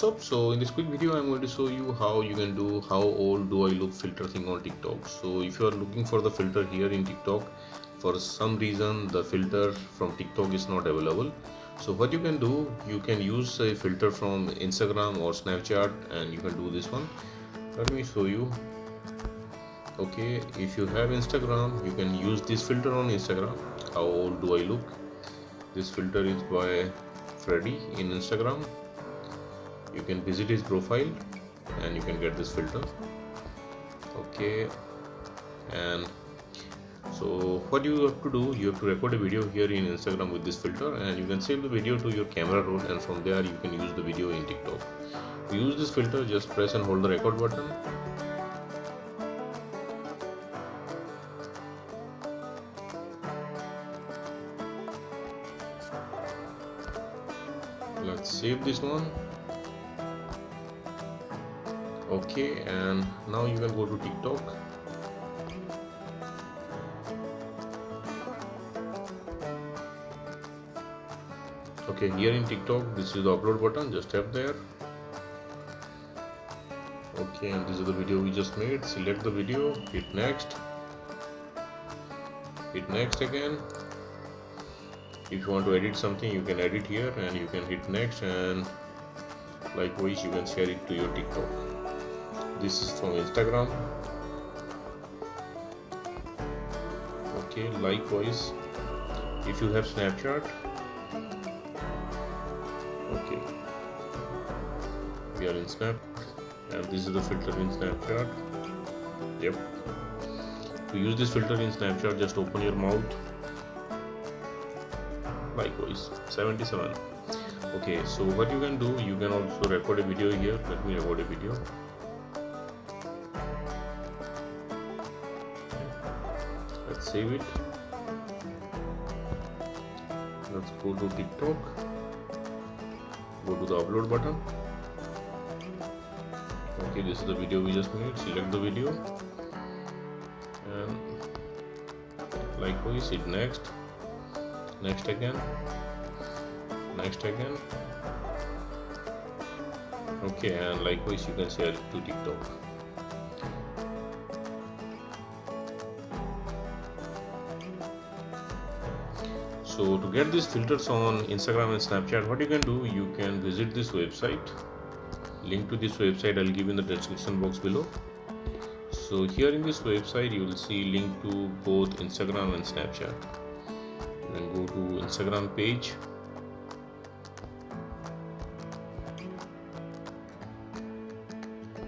what's up? So in this quick video I'm going to show you how you can do how old do I look filter thing on TikTok. So if you are looking for the filter here in TikTok, for some reason the filter from TikTok is not available. So what you can do, you can use a filter from Instagram or Snapchat, and you can do this one. Let me show you. Okay, if you have Instagram, you can use this filter on Instagram. How old do I look? This filter is by Freddy in Instagram. You can visit his profile and you can get this filter. Okay, and so what you have to do, you have to record a video here in Instagram with this filter, and you can save the video to your camera roll, and from there you can use the video in TikTok. To use this filter, just press and hold the record button. Let's save this one. Okay, and now you can go to TikTok. Okay, here in TikTok, this is the upload button, just tap there. Okay, and this is the video we just made. Select the video, hit next again. If you want to edit something, you can edit here, and you can hit next, and likewise you can share it to your TikTok. This is from Instagram. Okay, likewise if you have Snapchat. Okay, we are in Snap, and this is the filter in Snapchat. Yep. To use this filter in Snapchat, just open your mouth. Likewise 77. Okay, so what you can do, you can also record a video here. Let me record a video. Let's save it. Let's go to TikTok. Go to the upload button. Okay, this is the video we just made. Select the video, and likewise hit next again. Okay, and likewise you can share it to TikTok. So to get these filters on Instagram and Snapchat, what you can do, you can visit this website. Link to this website I'll give in the description box below. So here in this website you will see link to both Instagram and Snapchat. You can go to Instagram page.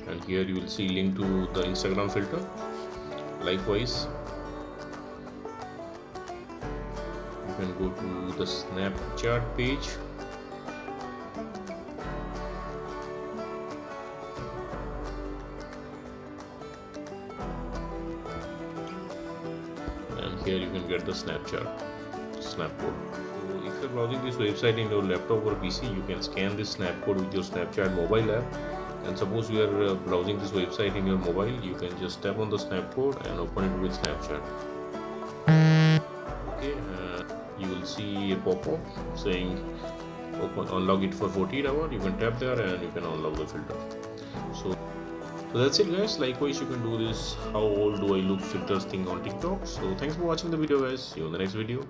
And here you will see link to the Instagram filter. Likewise, you can go to the Snapchat page. And here you can get the snap code. So if you're browsing this website in your laptop or PC, you can scan this snap code with your Snapchat mobile app. And suppose you are browsing this website in your mobile, you can just tap on the snap code and open it with Snapchat. Okay, you will see a pop-up saying unlock it for 48 hours. You can tap there and you can unlock the filter. So that's it, guys. Likewise you can do this how old do I look filters thing on TikTok. So thanks for watching the video, guys. See you in the next video.